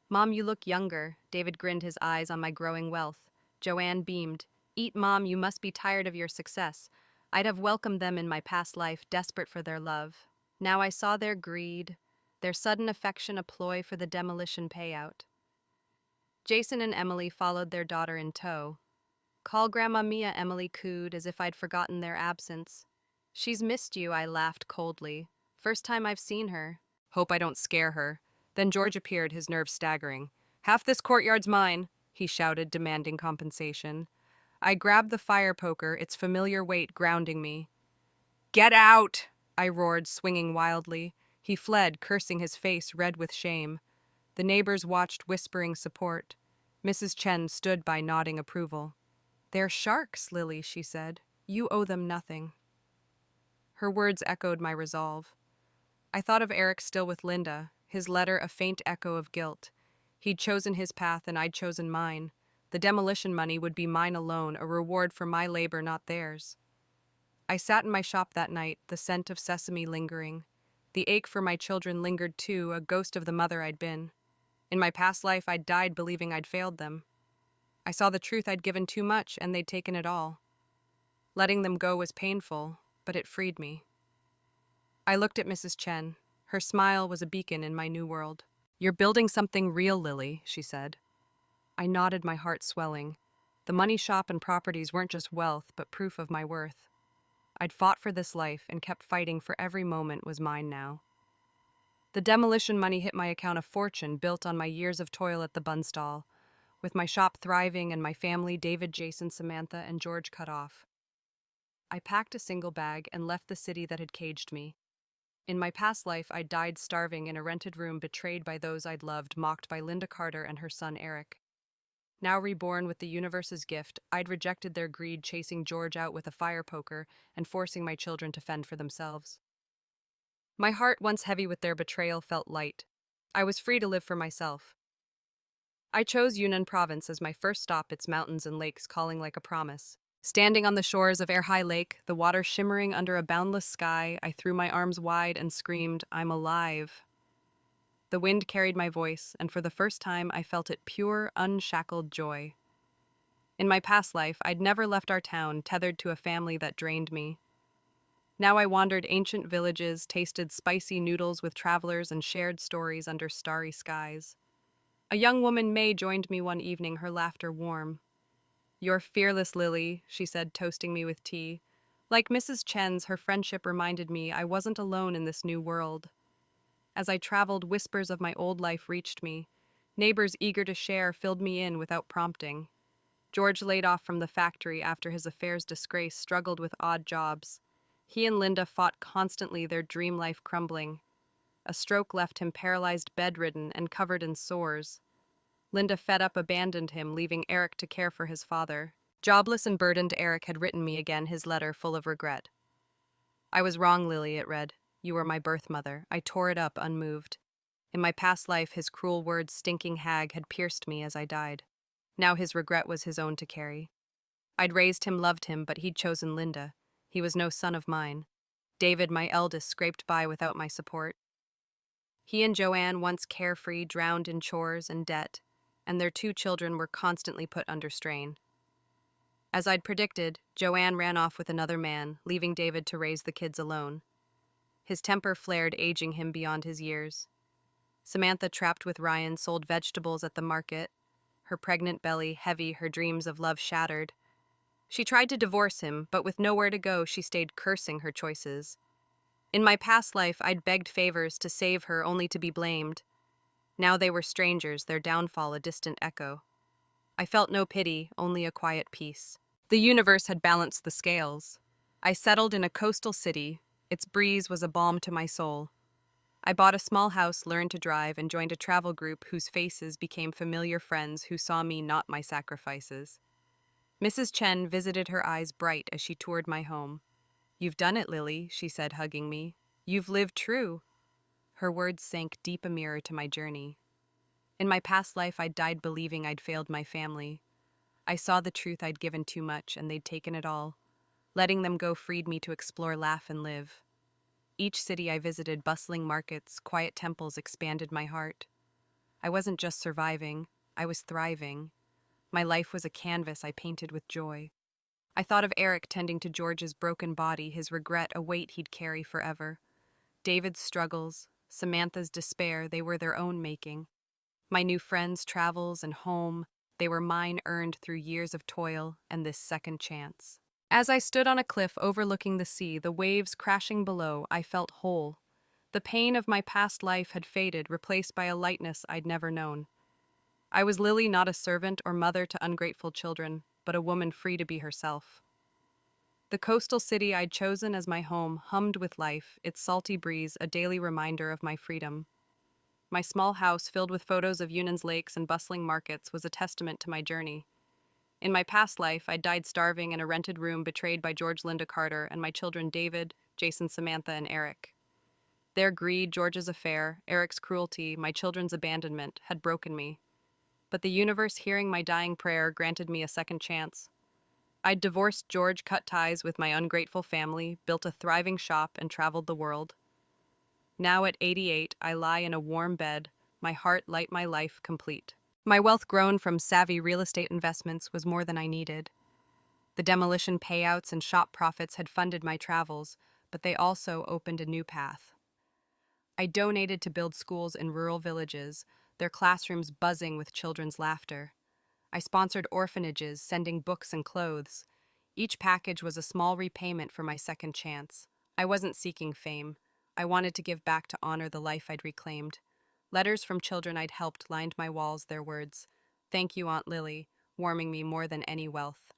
"Mom, you look younger." David grinned, his eyes on my growing wealth. Joanne beamed. "Eat, Mom, you must be tired of your success." I'd have welcomed them in my past life, desperate for their love. Now I saw their greed, their sudden affection, a ploy for the demolition payout. Jason and Emily followed their daughter in tow. "Call Grandma Mia," Emily cooed, as if I'd forgotten their absence. "She's missed you," I laughed coldly. "First time I've seen her." "Hope I don't scare her." Then George appeared, his nerves staggering. "Half this courtyard's mine," he shouted, demanding compensation. I grabbed the fire poker, its familiar weight grounding me. "Get out!" I roared, swinging wildly. He fled, cursing, his face red with shame. The neighbors watched, whispering support. Mrs. Chen stood by, nodding approval. "They're sharks, Lily," she said. "You owe them nothing." Her words echoed my resolve. I thought of Eric still with Linda, his letter a faint echo of guilt. He'd chosen his path and I'd chosen mine. The demolition money would be mine alone, a reward for my labor, not theirs. I sat in my shop that night, the scent of sesame lingering. The ache for my children lingered too, a ghost of the mother I'd been. In my past life, I'd died believing I'd failed them. I saw the truth, I'd given too much, and they'd taken it all. Letting them go was painful, but it freed me. I looked at Mrs. Chen. Her smile was a beacon in my new world. "You're building something real, Lily," she said. I nodded, my heart swelling. The money shop and properties weren't just wealth, but proof of my worth. I'd fought for this life and kept fighting, for every moment was mine now. The demolition money hit my account, a fortune built on my years of toil at the bun stall. With my shop thriving and my family, David, Jason, Samantha, and George, cut off, I packed a single bag and left the city that had caged me. In my past life, I died starving in a rented room, betrayed by those I'd loved, mocked by Linda Carter and her son Eric. Now reborn with the universe's gift, I'd rejected their greed, chasing George out with a fire poker and forcing my children to fend for themselves. My heart, once heavy with their betrayal, felt light. I was free to live for myself. I chose Yunnan Province as my first stop, its mountains and lakes calling like a promise. Standing on the shores of Erhai Lake, the water shimmering under a boundless sky, I threw my arms wide and screamed, "I'm alive." The wind carried my voice, and for the first time I felt it pure, unshackled joy. In my past life, I'd never left our town, tethered to a family that drained me. Now I wandered ancient villages, tasted spicy noodles with travelers, and shared stories under starry skies. A young woman, May, joined me one evening, her laughter warm. "You're fearless, Lily," she said, toasting me with tea. Like Mrs. Chen's, her friendship reminded me I wasn't alone in this new world. As I traveled, whispers of my old life reached me. Neighbors eager to share filled me in without prompting. George, laid off from the factory after his affair's disgrace, struggled with odd jobs. He and Linda fought constantly, their dream life crumbling. A stroke left him paralyzed, bedridden, and covered in sores. Linda, fed up, abandoned him, leaving Eric to care for his father. Jobless and burdened, Eric had written me again, his letter full of regret. "I was wrong, Lily," it read. "You were my birth mother." I tore it up, unmoved. In my past life, his cruel words, "stinking hag," had pierced me as I died. Now his regret was his own to carry. I'd raised him, loved him, but he'd chosen Linda. He was no son of mine. David, my eldest, scraped by without my support. He and Joanne, once carefree, drowned in chores and debt, and their 2 children were constantly put under strain. As I'd predicted, Joanne ran off with another man, leaving David to raise the kids alone. His temper flared, aging him beyond his years. Samantha, trapped with Ryan, sold vegetables at the market, her pregnant belly heavy, her dreams of love shattered. She tried to divorce him, but with nowhere to go, she stayed cursing her choices. In my past life, I'd begged favors to save her only to be blamed. Now they were strangers, their downfall a distant echo. I felt no pity, only a quiet peace. The universe had balanced the scales. I settled in a coastal city. Its breeze was a balm to my soul. I bought a small house, learned to drive, and joined a travel group whose faces became familiar friends who saw me, not my sacrifices. Mrs. Chen visited, her eyes bright as she toured my home. "You've done it, Lily," she said, hugging me. "You've lived true." Her words sank deep, a mirror to my journey. In my past life, I'd died believing I'd failed my family. I saw the truth, I'd given too much, and they'd taken it all. Letting them go freed me to explore, laugh, and live. Each city I visited, bustling markets, quiet temples, expanded my heart. I wasn't just surviving, I was thriving. My life was a canvas I painted with joy. I thought of Eric tending to George's broken body, his regret a weight he'd carry forever. David's struggles, Samantha's despair, they were their own making. My new friends, travels, and home, they were mine, earned through years of toil and this second chance. As I stood on a cliff overlooking the sea, the waves crashing below, I felt whole. The pain of my past life had faded, replaced by a lightness I'd never known. I was Lily, not a servant or mother to ungrateful children, but a woman free to be herself. The coastal city I'd chosen as my home hummed with life, its salty breeze a daily reminder of my freedom. My small house, filled with photos of Yunnan's lakes and bustling markets, was a testament to my journey. In my past life, I died starving in a rented room, betrayed by George, Linda Carter, and my children David, Jason, Samantha, and Eric. Their greed, George's affair, Eric's cruelty, my children's abandonment, had broken me. But the universe, hearing my dying prayer, granted me a second chance. I'd divorced George, cut ties with my ungrateful family, built a thriving shop, and traveled the world. Now at 88, I lie in a warm bed, my heart light, my life complete. My wealth, grown from savvy real estate investments, was more than I needed. The demolition payouts and shop profits had funded my travels, but they also opened a new path. I donated to build schools in rural villages, their classrooms buzzing with children's laughter. I sponsored orphanages, sending books and clothes. Each package was a small repayment for my second chance. I wasn't seeking fame. I wanted to give back, to honor the life I'd reclaimed. Letters from children I'd helped lined my walls, their words. "Thank you, Aunt Lily," warming me more than any wealth.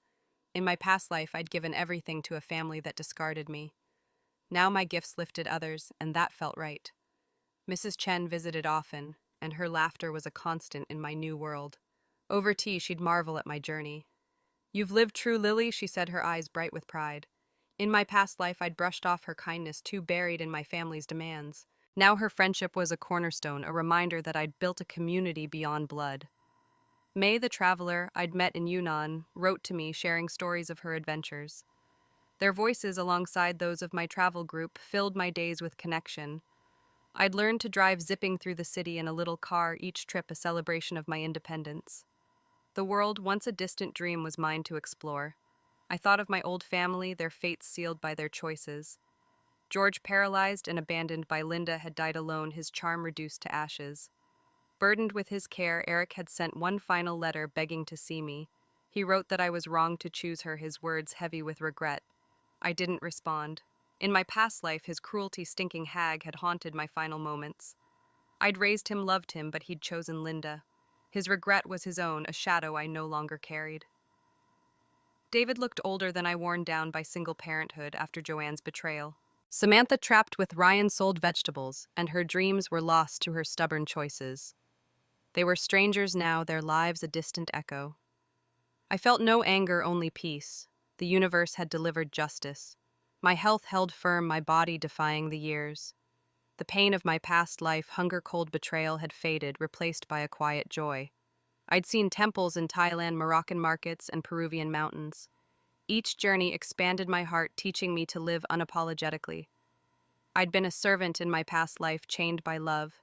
In my past life, I'd given everything to a family that discarded me. Now my gifts lifted others, and that felt right. Mrs. Chen visited often, and her laughter was a constant in my new world. Over tea, she'd marvel at my journey. "You've lived true, Lily," she said, her eyes bright with pride. In my past life, I'd brushed off her kindness, too buried in my family's demands. Now her friendship was a cornerstone, a reminder that I'd built a community beyond blood. May, the traveler I'd met in Yunnan, wrote to me, sharing stories of her adventures. Their voices, alongside those of my travel group, filled my days with connection. I'd learned to drive, zipping through the city in a little car, each trip a celebration of my independence. The world, once a distant dream, was mine to explore. I thought of my old family, their fates sealed by their choices. George, paralyzed and abandoned by Linda, had died alone, his charm reduced to ashes. Burdened with his care, Eric had sent one final letter begging to see me. He wrote that I was wrong to choose her, his words heavy with regret. I didn't respond. In my past life, his cruelty, stinking hag, had haunted my final moments. I'd raised him, loved him, but he'd chosen Linda. His regret was his own, a shadow I no longer carried. David looked older than I, worn down by single parenthood after Joanne's betrayal. Samantha, trapped with Ryan, sold vegetables, and her dreams were lost to her stubborn choices. They were strangers now, their lives a distant echo. I felt no anger, only peace. The universe had delivered justice. My health held firm, my body defying the years. The pain of my past life, hunger, cold betrayal, had faded, replaced by a quiet joy. I'd seen temples in Thailand, Moroccan markets, and Peruvian mountains. Each journey expanded my heart, teaching me to live unapologetically. I'd been a servant in my past life, chained by love.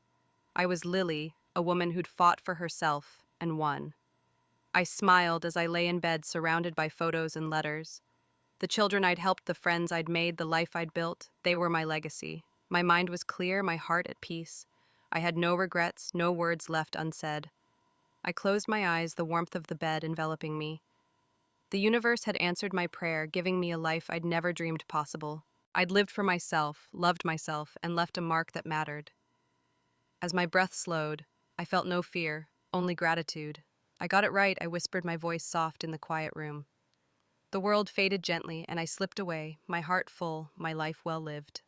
I was Lily, a woman who'd fought for herself and won. I smiled as I lay in bed, surrounded by photos and letters. The children I'd helped, the friends I'd made, the life I'd built, they were my legacy. My mind was clear, my heart at peace. I had no regrets, no words left unsaid. I closed my eyes, the warmth of the bed enveloping me. The universe had answered my prayer, giving me a life I'd never dreamed possible. I'd lived for myself, loved myself, and left a mark that mattered. As my breath slowed, I felt no fear, only gratitude. I got it right, I whispered, my voice soft in the quiet room. The world faded gently, and I slipped away, my heart full, my life well lived.